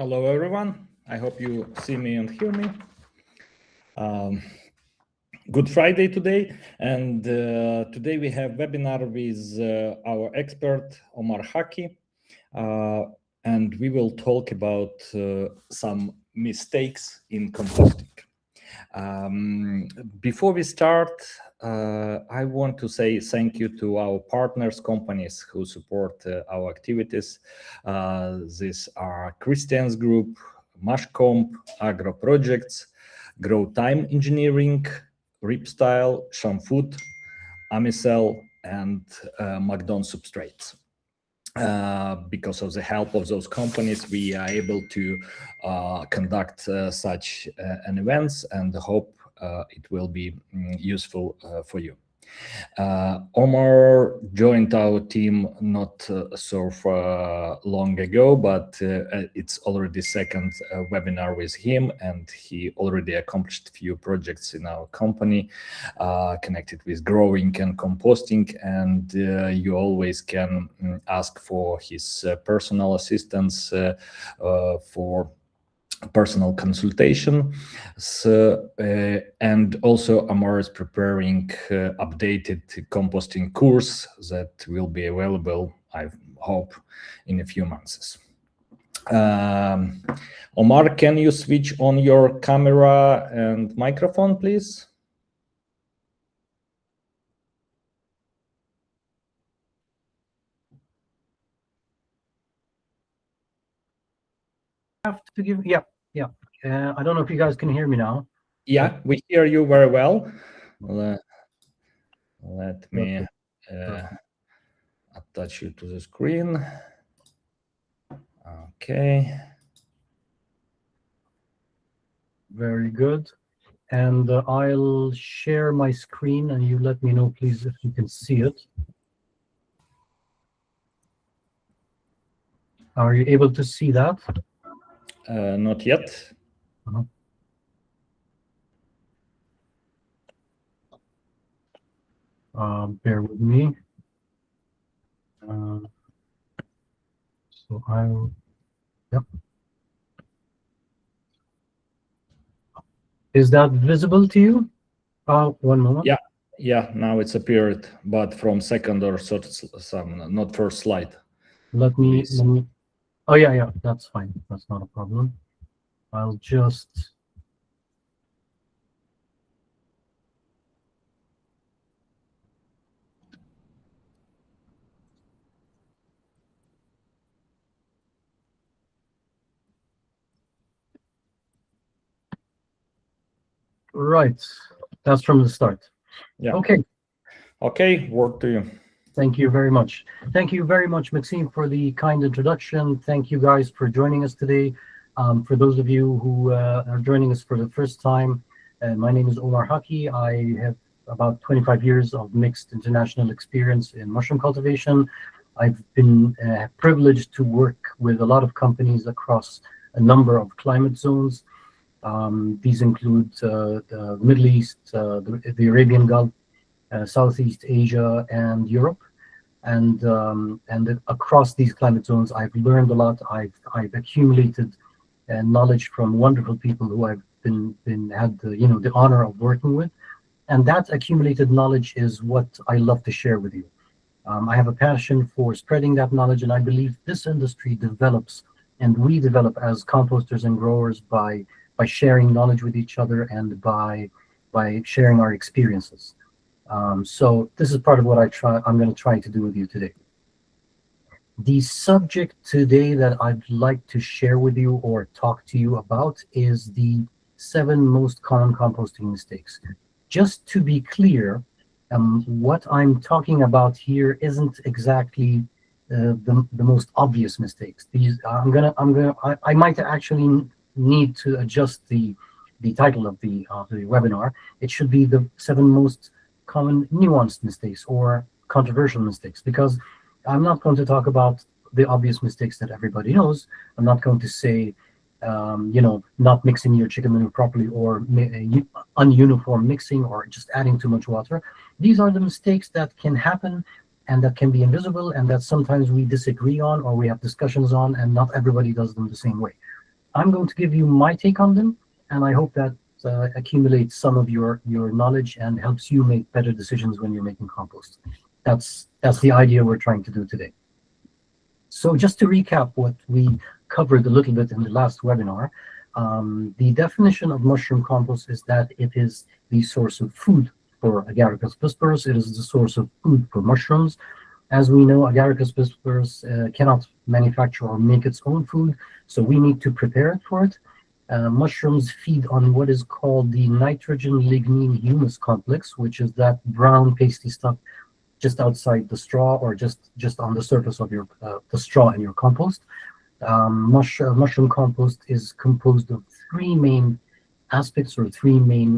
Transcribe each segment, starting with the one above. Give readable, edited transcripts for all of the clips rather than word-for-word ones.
Hello, everyone. I hope you see me and hear me. Good Friday today, and today we have webinar with our expert Omar Haki, and we will talk about some mistakes in composting. Before we start, I want to say thank you to our partners, companies who support our activities. These are Christian's Group, Mashcomp, Agro Projects, Grow Time Engineering, Ripstyle, Shamfood, Amicel, and McDon Substrates. Because of the help of those companies, we are able to conduct such an events, and hope it will be useful for you. Omar joined our team not so long ago, but it's already second webinar with him, and he already accomplished a few projects in our company connected with growing and composting, and you always can ask for his personal assistance for personal consultation. And also Omar is preparing updated composting course that will be available, I hope, in a few months. Omar, can you switch on your camera and microphone, please? Have to give I don't know if you guys can hear me now. Yeah, we hear you very well. Let me attach you to the screen. Okay, very good. And I'll share my screen, and you let me know, please, if you can see it. Are you able to see that? Not yet. Bear with me. So I'll, yep. Is that visible to you? One moment. Yeah, now it's appeared, but from second or third, some, not first slide. Let me. Oh yeah, that's fine. That's not a problem. I'll just. Right, that's from the start. Yeah. Okay, word to you. Thank you very much. Thank you very much, Maxime, for the kind introduction. Thank you guys for joining us today. For those of you who are joining us for the first time, my name is Omar Haki. I have about 25 years of mixed international experience in mushroom cultivation. I've been privileged to work with a lot of companies across a number of climate zones. These include the Middle East, the Arabian Gulf, Southeast Asia, and Europe. And across these climate zones, I've learned a lot. I've accumulated knowledge from wonderful people who I've had the honor of working with, and that accumulated knowledge is what I love to share with you. I have a passion for spreading that knowledge, and I believe this industry develops, and we develop as composters and growers by sharing knowledge with each other and by sharing our experiences. So this is part of what I'm going to try to do with you today. The subject today that I'd like to share with you or talk to you about is the 7 most common composting mistakes. Just to be clear, what I'm talking about here isn't exactly the most obvious mistakes. These I might actually need to adjust the title of the webinar. It should be the 7 most common nuanced mistakes or controversial mistakes, because I'm not going to talk about the obvious mistakes that everybody knows. I'm not going to say, not mixing your chicken manure properly, or ununiform mixing, or just adding too much water. These are the mistakes that can happen and that can be invisible, and that sometimes we disagree on or we have discussions on, and not everybody does them the same way. I'm going to give you my take on them, and I hope that accumulates some of your knowledge and helps you make better decisions when you're making compost. That's the idea we're trying to do today. So just to recap what we covered a little bit in the last webinar, the definition of mushroom compost is that it is the source of food for Agaricus bisperus. It is the source of food for mushrooms. As we know, Agaricus bisperus cannot manufacture or make its own food, so we need to prepare it for it. Mushrooms feed on what is called the nitrogen-lignin-humus complex, which is that brown pasty stuff just outside the straw, or just on the surface of your the straw in your compost. Mushroom compost is composed of three main aspects, or three main,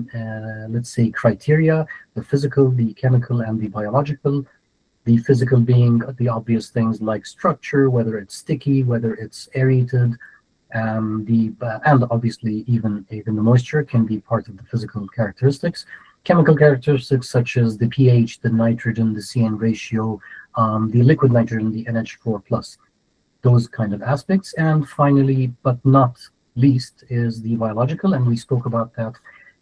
let's say, criteria: the physical, the chemical, and the biological. The physical being the obvious things like structure, whether it's sticky, whether it's aerated, and obviously even the moisture can be part of the physical characteristics. Chemical characteristics such as the pH, the nitrogen, the CN ratio, the liquid nitrogen, the NH4+, those kind of aspects. And finally, but not least, is the biological, and we spoke about that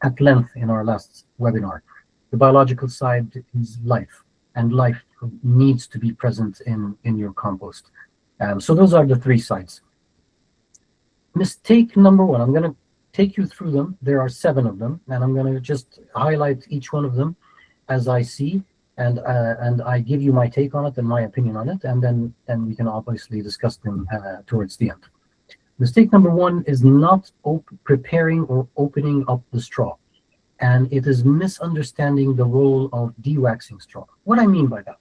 at length in our last webinar. The biological side is life, and life needs to be present in your compost. So those are the three sides. Mistake number one, I'm going to take you through them. There are 7 of them, and I'm going to just highlight each one of them as I see, and I give you my take on it and my opinion on it, and then we can obviously discuss them towards the end. Mistake number one is not preparing or opening up the straw, and it is misunderstanding the role of dewaxing straw. What I mean by that,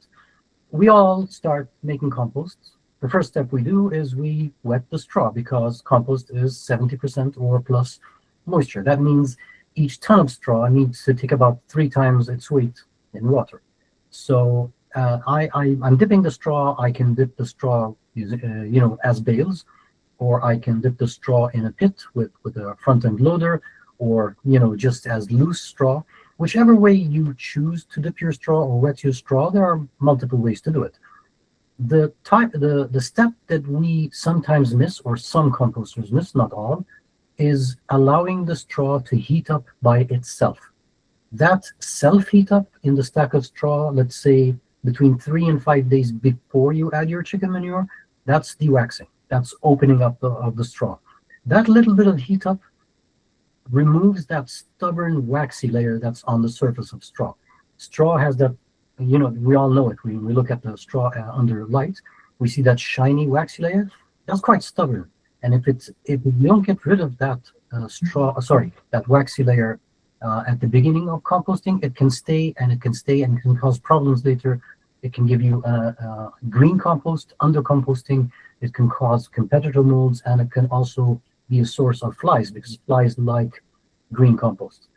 we all start making compost. The first step we do is we wet the straw, because compost is 70% or plus moisture. That means each ton of straw needs to take about 3 times its weight in water. So I'm dipping the straw. I can dip the straw, as bales, or I can dip the straw in a pit with a front-end loader, or just as loose straw. Whichever way you choose to dip your straw or wet your straw, there are multiple ways to do it. The step that we sometimes miss, or some composters miss, not all, is allowing the straw to heat up by itself. That self-heat up in the stack of straw, let's say between 3 and 5 days before you add your chicken manure, that's dewaxing. That's opening up of the straw. That little bit of heat up removes that stubborn waxy layer that's on the surface of straw. Straw has that, we all know it. We look at the straw under light, we see that shiny waxy layer. That's quite stubborn. And if you don't get rid of that that waxy layer at the beginning of composting, it can stay and it can cause problems later. It can give you green compost, under composting. It can cause competitor molds, and it can also be a source of flies, because flies like green compost.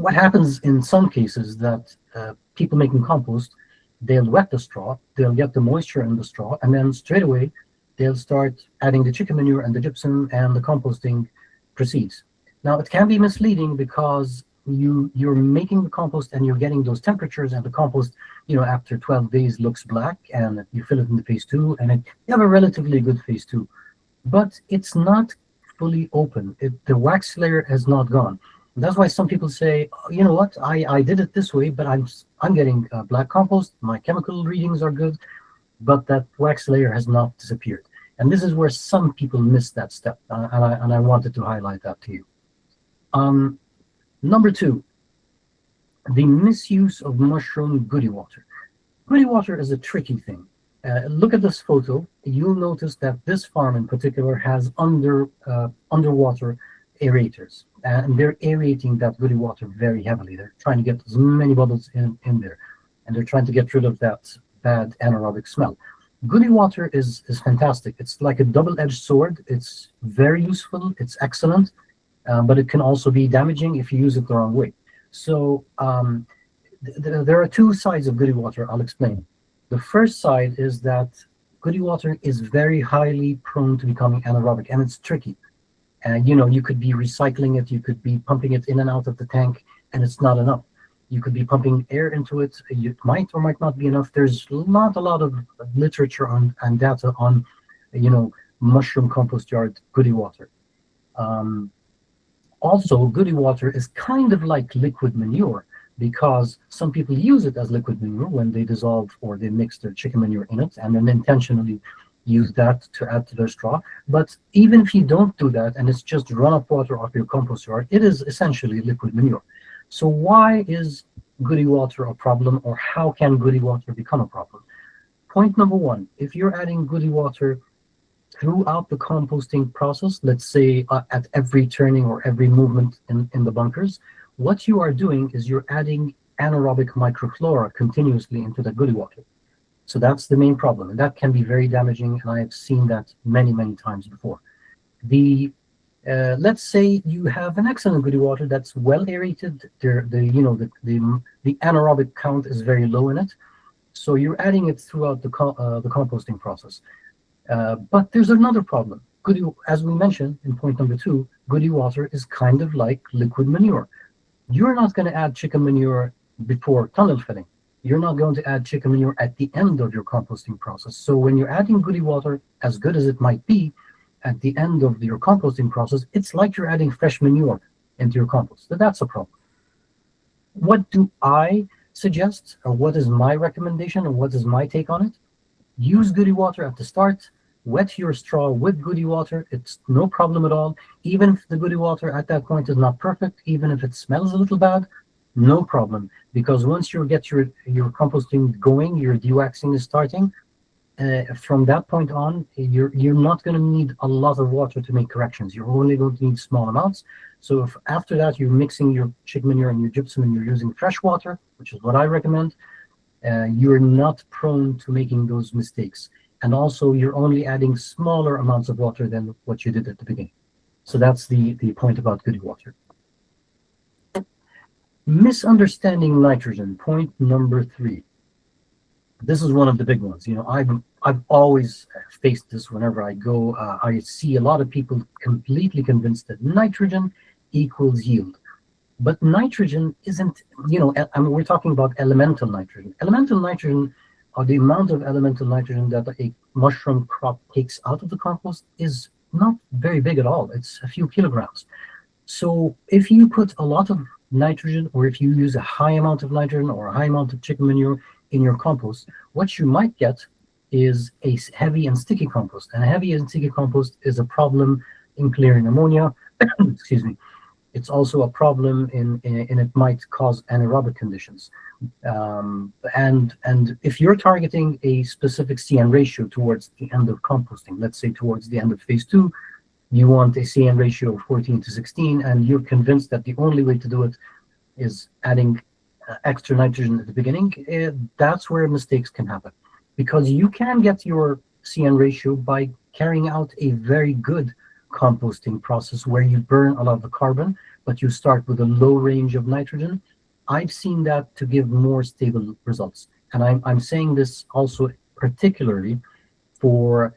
What happens in some cases that people making compost, they'll wet the straw, they'll get the moisture in the straw, and then straight away they'll start adding the chicken manure and the gypsum, and the composting proceeds. Now, it can be misleading, because you're making the compost and you're getting those temperatures, and the compost, after 12 days looks black, and you fill it in the phase 2, and you have a relatively good phase 2. But it's not fully open. The wax layer has not gone. And that's why some people say, oh, you know what, I did it this way, but I'm getting black compost, my chemical readings are good, but that wax layer has not disappeared. And this is where some people miss that step, and I wanted to highlight that to you. Number 2, the misuse of mushroom goody water. Goody water is a tricky thing. Look at this photo. You'll notice that this farm in particular has underwater aerators, and they're aerating that goody water very heavily. They're trying to get as many bubbles in there, and they're trying to get rid of that bad anaerobic smell. Goody water is fantastic. It's like a double-edged sword. It's very useful. It's excellent, but it can also be damaging if you use it the wrong way. So there are 2 sides of goody water. I'll explain. The first side is that goody water is very highly prone to becoming anaerobic, and it's tricky. You could be recycling it, you could be pumping it in and out of the tank, and it's not enough. You could be pumping air into it, it might or might not be enough. There's not a lot of literature and data on, mushroom compost yard goody water. Also, goody water is kind of like liquid manure, because some people use it as liquid manure when they dissolve or they mix their chicken manure in it and then intentionally use that to add to their straw. But even if you don't do that and it's just runoff water off your compost yard, it is essentially liquid manure. So why is goody water a problem, or how can goody water become a problem? Point number one, if you're adding goody water throughout the composting process, let's say at every turning or every movement in the bunkers, what you are doing is you're adding anaerobic microflora continuously into the goody water. So that's the main problem, and that can be very damaging, and I have seen that many, many times before. Let's say you have an excellent goody water that's well aerated. The anaerobic count is very low in it, so you're adding it throughout the composting process. But there's another problem. Goody, as we mentioned in point number 2, goody water is kind of like liquid manure. You're not going to add chicken manure before tunnel filling. You're not going to add chicken manure at the end of your composting process. So when you're adding goody water, as good as it might be, at the end of your composting process, it's like you're adding fresh manure into your compost. So that's a problem. What do I suggest, or what is my recommendation, or what is my take on it? Use goody water at the start. Wet your straw with goody water. It's no problem at all. Even if the goody water at that point is not perfect, even if it smells a little bad, no problem. Because once you get your composting going, your dewaxing is starting. From that point on, you're not going to need a lot of water to make corrections. You're only going to need small amounts. So if after that you're mixing your chicken manure and your gypsum and you're using fresh water, which is what I recommend, you're not prone to making those mistakes. And also, you're only adding smaller amounts of water than what you did at the beginning. So that's the point about goody water. Misunderstanding nitrogen, point number 3. This is one of the big ones. You know, I've always faced this whenever I go. I see a lot of people completely convinced that nitrogen equals yield. But nitrogen isn't, we're talking about elemental nitrogen. Elemental nitrogen, or the amount of elemental nitrogen that a mushroom crop takes out of the compost, is not very big at all. It's a few kilograms. So if you put a lot of nitrogen, or if you use a high amount of nitrogen or a high amount of chicken manure in your compost, what you might get is a heavy and sticky compost. And a heavy and sticky compost is a problem in clearing ammonia. Excuse me. It's also a problem in it might cause anaerobic conditions. And if you're targeting a specific CN ratio towards the end of composting, let's say towards the end of phase 2, you want a CN ratio of 14:16, and you're convinced that the only way to do it is adding extra nitrogen at the beginning, that's where mistakes can happen. Because you can get your CN ratio by carrying out a very good composting process where you burn a lot of the carbon, but you start with a low range of nitrogen. I've seen that to give more stable results. And I'm saying this also particularly for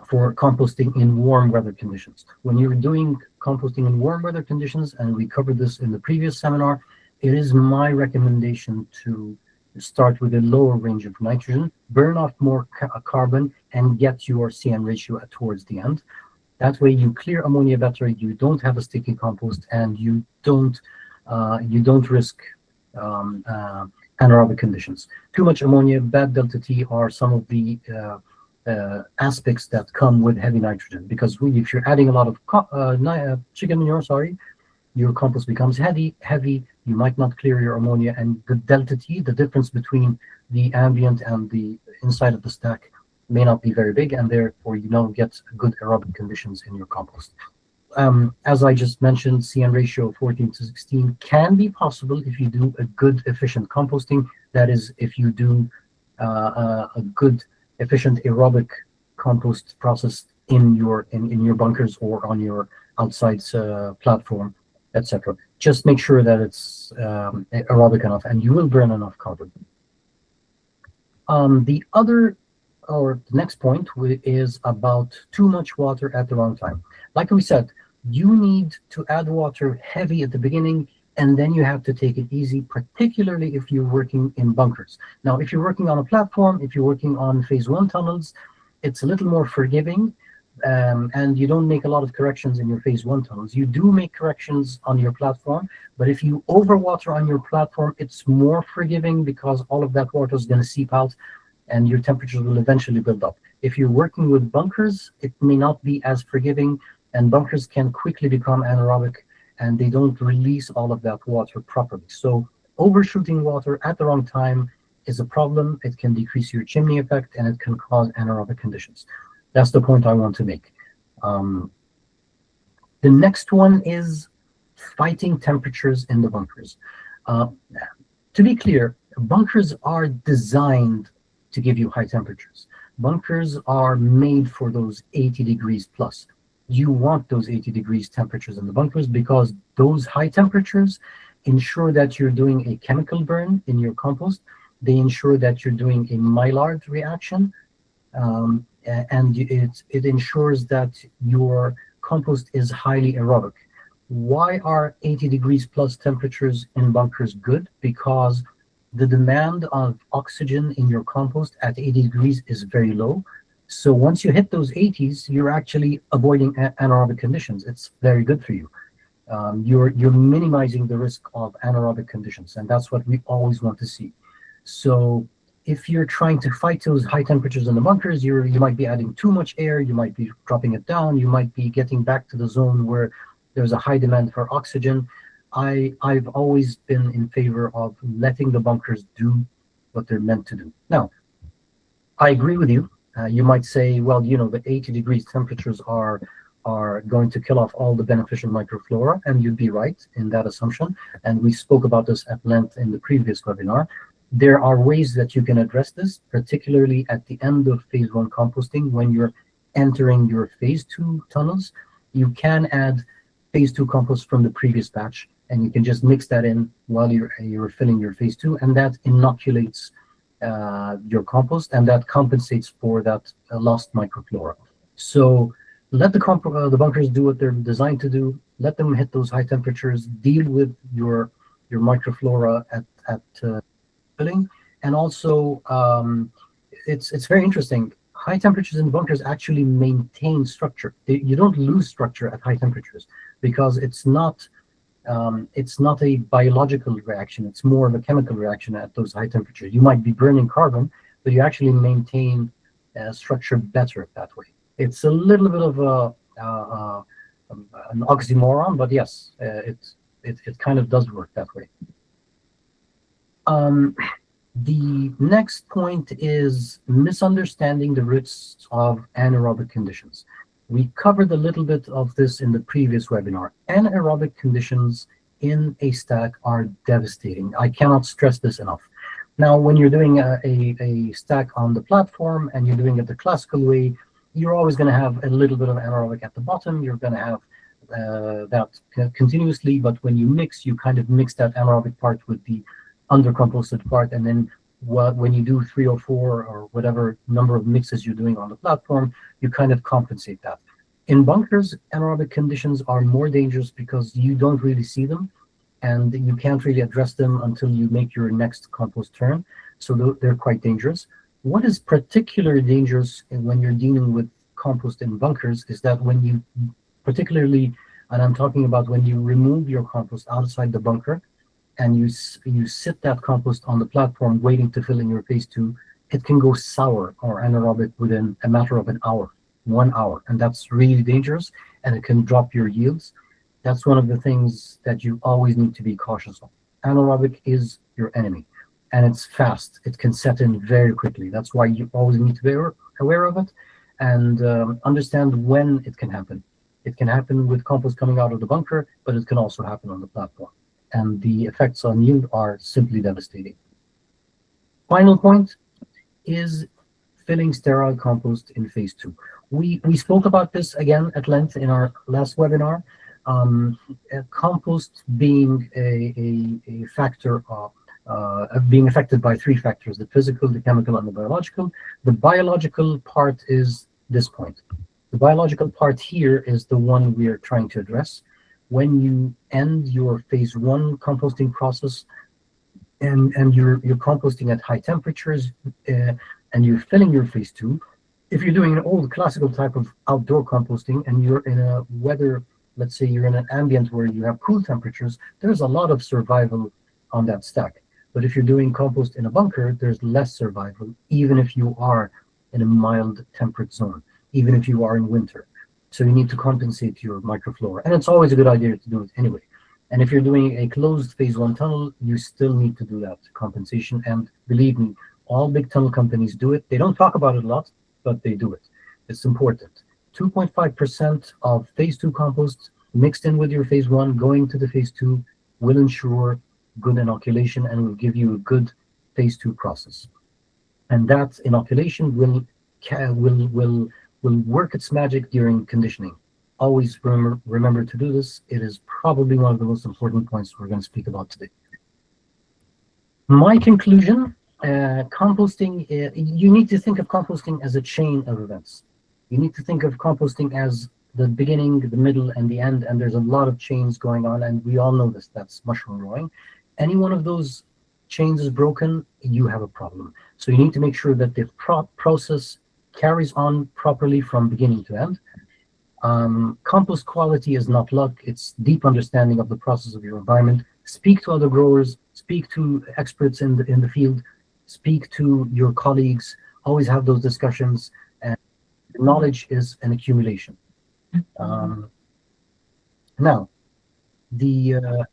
composting in warm weather conditions. When you're doing composting in warm weather conditions, and we covered this in the previous seminar, it is my recommendation to start with a lower range of nitrogen, burn off more carbon, and get your CN ratio towards the end. That way you clear ammonia better, you don't have a sticky compost, and you don't risk anaerobic conditions. Too much ammonia, bad delta T are some of the aspects that come with heavy nitrogen, because if you're adding a lot of chicken manure, your compost becomes heavy, you might not clear your ammonia, and the delta T, the difference between the ambient and the inside of the stack, may not be very big, and therefore you don't get good aerobic conditions in your compost. As I just mentioned, CN ratio of 14:16 can be possible if you do a good, efficient composting. That is, if you do a good, efficient aerobic compost process in your bunkers or on your outside platform, etc. Just make sure that it's aerobic enough, and you will burn enough carbon. The next point is about too much water at the wrong time. Like we said, you need to add water heavy at the beginning, and then you have to take it easy, particularly if you're working in bunkers. Now, if you're working on a platform, if you're working on phase 1 tunnels, it's a little more forgiving, and you don't make a lot of corrections in your phase 1 tunnels. You do make corrections on your platform, but if you overwater on your platform, it's more forgiving because all of that water is going to seep out and your temperatures will eventually build up. If you're working with bunkers, it may not be as forgiving, and bunkers can quickly become anaerobic and they don't release all of that water properly. So overshooting water at the wrong time is a problem. It can decrease your chimney effect and it can cause anaerobic conditions. That's the point I want to make. The next one is fighting temperatures in the bunkers. To be clear, bunkers are designed to give you high temperatures. Bunkers are made for those 80 degrees plus. You want those 80 degrees temperatures in the bunkers because those high temperatures ensure that you're doing a chemical burn in your compost. They ensure that you're doing a Maillard reaction, and it ensures that your compost is highly aerobic. Why are 80 degrees plus temperatures in bunkers good? Because the demand of oxygen in your compost at 80 degrees is very low. So once you hit those 80s, you're actually avoiding anaerobic conditions. It's very good for you. You're minimizing the risk of anaerobic conditions, and that's what we always want to see. So if you're trying to fight those high temperatures in the bunkers, you might be adding too much air, you might be dropping it down, you might be getting back to the zone where there's a high demand for oxygen. I've always been in favor of letting the bunkers do what they're meant to do. Now, I agree with you. You might say, well, the 80 degrees temperatures are going to kill off all the beneficial microflora, and you'd be right in that assumption. And we spoke about this at length in the previous webinar. There are ways that you can address this, particularly at the end of phase 1 composting, when you're entering your phase 2 tunnels. You can add phase 2 compost from the previous batch, and you can just mix that in while you're filling your phase 2, and that inoculates your compost, and that compensates for that lost microflora. So let the bunkers do what they're designed to do. Let them hit those high temperatures. Deal with your microflora at filling, and also it's very interesting. High temperatures in bunkers actually maintain structure. You don't lose structure at high temperatures because it's not a biological reaction. It's more of a chemical reaction at those high temperatures. You might be burning carbon, but you actually maintain structure better that way. It's a little bit of an oxymoron, but yes, it kind of does work that way. The next point is misunderstanding the risks of anaerobic conditions. We covered a little bit of this in the previous webinar. Anaerobic conditions in a stack are devastating. I cannot stress this enough. Now, when you're doing a stack on the platform and you're doing it the classical way, you're always going to have a little bit of anaerobic at the bottom. You're going to have that continuously, but when you mix, you kind of mix that anaerobic part with the undercomposted part, and then when you do 3 or 4 or whatever number of mixes you're doing on the platform, you kind of compensate that. In bunkers, anaerobic conditions are more dangerous because you don't really see them, and you can't really address them until you make your next compost turn, so they're quite dangerous. What is particularly dangerous when you're dealing with compost in bunkers is that when you, particularly, and I'm talking about when you remove your compost outside the bunker, and you sit that compost on the platform waiting to fill in your phase 2, it can go sour or anaerobic within a matter of an hour, 1 hour, and that's really dangerous, and it can drop your yields. That's one of the things that you always need to be cautious of. Anaerobic is your enemy, and it's fast. It can set in very quickly. That's why you always need to be aware of it and understand when it can happen. It can happen with compost coming out of the bunker, but it can also happen on the platform. And the effects on yield are simply devastating. Final point is filling sterile compost in phase 2. We spoke about this again at length in our last webinar. Compost being a factor of being affected by 3 factors: the physical, the chemical, and the biological. The biological part is this point. The biological part here is the one we are trying to address. When you end your phase 1 composting process and you're composting at high temperatures and you're filling your phase 2, If you're doing an old classical type of outdoor composting and you're in a weather, let's say you're in an ambient where you have cool temperatures, there's a lot of survival on that stack. But if you're doing compost in a bunker, there's less survival, even if you are in a mild temperate zone, even if you are in winter. So you need to compensate your microflora. And it's always a good idea to do it anyway. And if you're doing a closed phase one tunnel, you still need to do that compensation. And believe me, all big tunnel companies do it. They don't talk about it a lot, but they do it. It's important. 2.5% of phase two compost mixed in with your phase one, going to the phase two, will ensure good inoculation and will give you a good phase two process. And that inoculation will work its magic during conditioning. Always remember to do this. It is probably one of the most important points we're going to speak about today. My conclusion, composting, you need to think of composting as a chain of events. You need to think of composting as the beginning, the middle, and the end, and there's a lot of chains going on, and we all know this, that's mushroom growing. Any one of those chains is broken, you have a problem. So you need to make sure that the process carries on properly from beginning to end. Compost quality is not luck, it's deep understanding of the process of your environment. Speak to other growers, speak to experts in the field, speak to your colleagues, always have those discussions, and knowledge is an accumulation. Now, the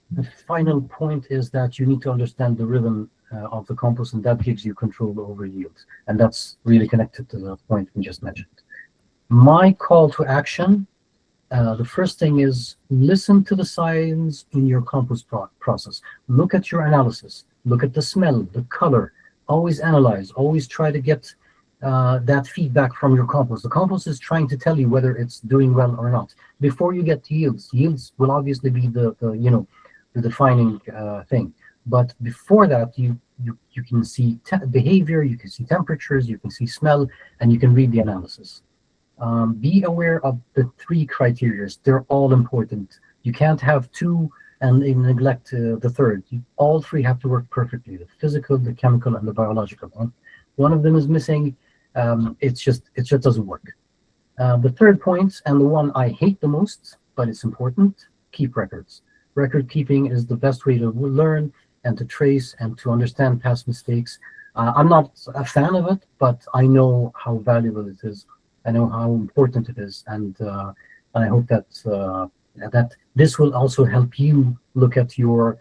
final point is that you need to understand the rhythm of the compost, and that gives you control over yields. And that's really connected to the point we just mentioned. My call to action, the first thing is listen to the signs in your compost process. Look at your analysis. Look at the smell, the color. Always analyze. Always try to get that feedback from your compost. The compost is trying to tell you whether it's doing well or not. Before you get to yields, yields will obviously be the defining thing. But before that, you can see behavior, you can see temperatures, you can see smell, and you can read the analysis. Be aware of the three criteria. They're all important. You can't have two and neglect the third. All three have to work perfectly: the physical, the chemical, and the biological. One of them is missing. It just doesn't work. The third point, and the one I hate the most, but it's important: keep records. Record keeping is the best way to learn and to trace and to understand past mistakes. I'm not a fan of it, but I know how valuable it is. I know how important it is, and I hope that that this will also help you look at your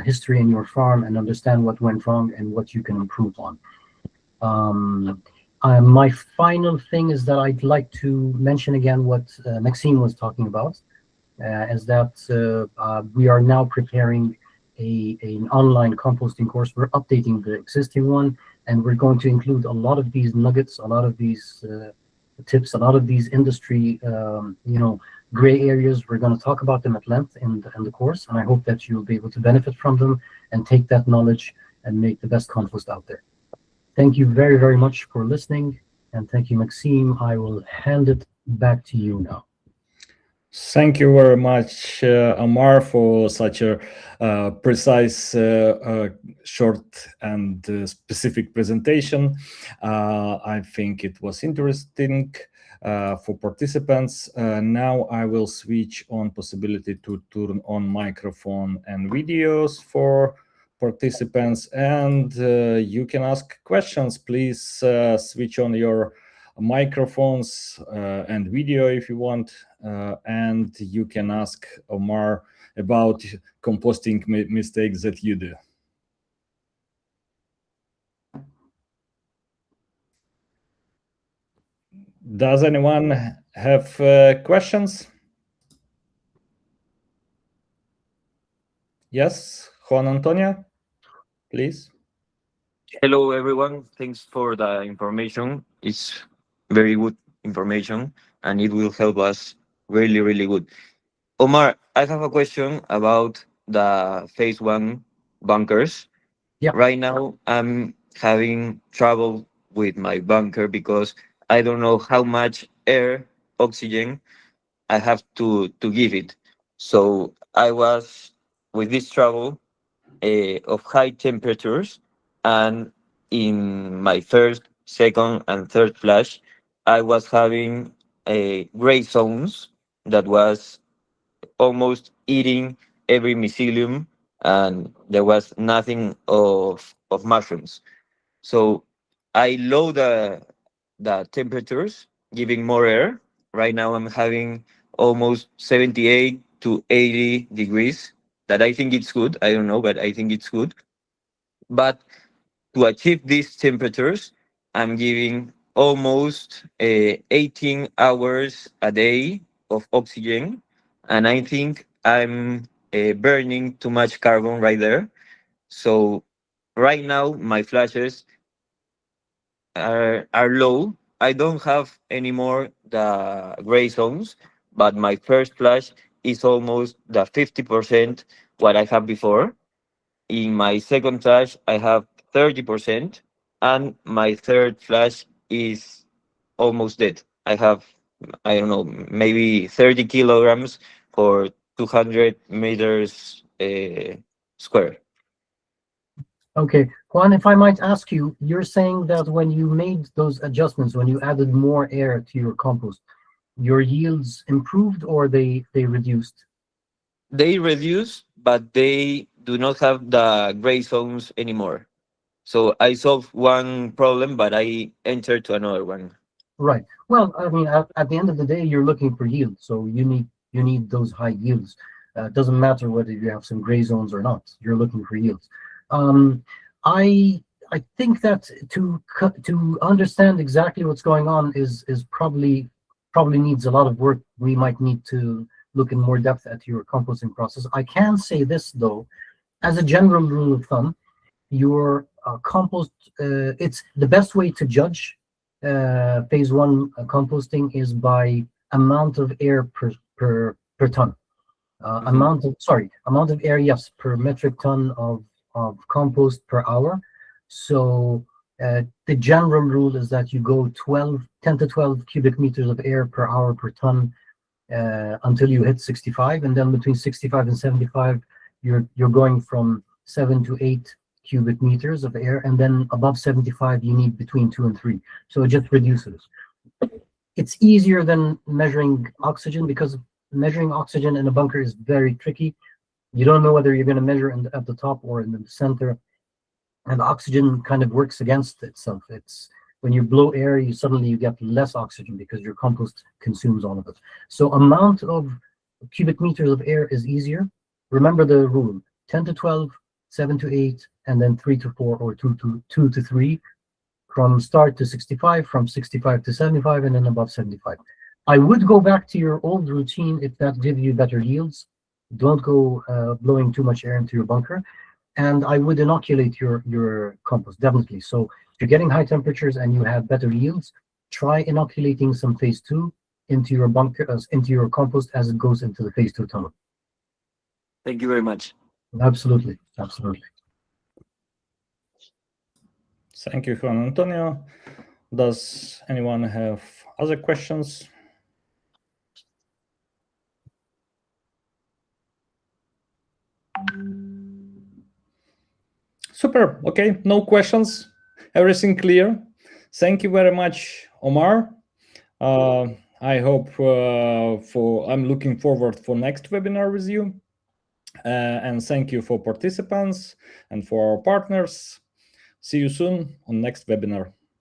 history in your farm and understand what went wrong and what you can improve on. My final thing is that I'd like to mention again what Maxime was talking about, is that we are now preparing an online composting course. We're updating the existing one, and we're going to include a lot of these nuggets, a lot of these tips, a lot of these industry, gray areas. We're going to talk about them at length in the course, and I hope that you'll be able to benefit from them and take that knowledge and make the best compost out there. Thank you very, very much for listening, and thank you, Maxime. I will hand it back to you now. Thank you very much, Omar, for such a precise, short and specific presentation. I think it was interesting for participants. Now I will switch on possibility to turn on microphone and videos for participants, and you can ask questions. Please switch on your microphones and video if you want, and you can ask Omar about composting mistakes that you do. Does anyone have questions? Yes, Juan Antonio, please. Hello, everyone. Thanks for the information. It's very good information, and it will help us really, really good. Omar, I have a question about the phase one bunkers. Yeah. Right now, I'm having trouble with my bunker because I don't know how much air, oxygen I have to give it. So I was with this trouble of high temperatures, and in my first, second, and third flash, I was having a gray zones that was almost eating every mycelium, and there was nothing of mushrooms. So I low the temperatures, giving more air. Right now I'm having almost 78 to 80 degrees. That I think it's good. I don't know, but I think it's good. But to achieve these temperatures, I'm giving almost 18 hours a day of oxygen, and I think I'm burning too much carbon right there. So right now my flashes are low. I don't have anymore the gray zones, but my first flash is almost the 50% what I have before. In my second flash, I have 30%, and my third flash is almost dead. I have, I don't know, maybe 30 kilograms for 200 meters square. Okay, Juan, if I might ask you, you're saying that when you made those adjustments, when you added more air to your compost, your yields improved or they reduced? They reduce, but they do not have the gray zones anymore. So I solved one problem, but I entered to another one. Right. Well, I mean, at the end of the day, you're looking for yield, so you need those high yields. It doesn't matter whether you have some gray zones or not. You're looking for yields. Um, I think that to understand exactly what's going on is probably needs a lot of work. We might need to look in more depth at your composting process. I can say this though, as a general rule of thumb, your compost, it's the best way to judge phase one composting is by amount of air per ton. Amount of air, yes, per metric ton of compost per hour. So the general rule is that you go 10 to 12 cubic meters of air per hour per ton until you hit 65, and then between 65 and 75, you're going from 7 to 8 cubic meters of air, and then above 75, you need between 2 and 3. So it just reduces. It's easier than measuring oxygen because measuring oxygen in a bunker is very tricky. You don't know whether you're going to measure at the top or in the center, and oxygen kind of works against itself. It's when you blow air, you suddenly get less oxygen because your compost consumes all of it. So amount of cubic meters of air is easier. Remember the rule: 10 to 12, 7 to 8, and then 3 to 4 or 2 to 3. From start to 65, from 65 to 75, and then above 75. I would go back to your old routine if that gives you better yields. Don't go blowing too much air into your bunker. And I would inoculate your compost, definitely. So if you're getting high temperatures and you have better yields, try inoculating some phase two into your bunker, into your compost as it goes into the phase two tunnel. Thank you very much. Absolutely, absolutely. Thank you, Juan Antonio. Does anyone have other questions? Super. Okay, no questions. Everything clear. Thank you very much, Omar. I hope I'm looking forward for next webinar with you. And thank you for participants and for our partners. See you soon on next webinar.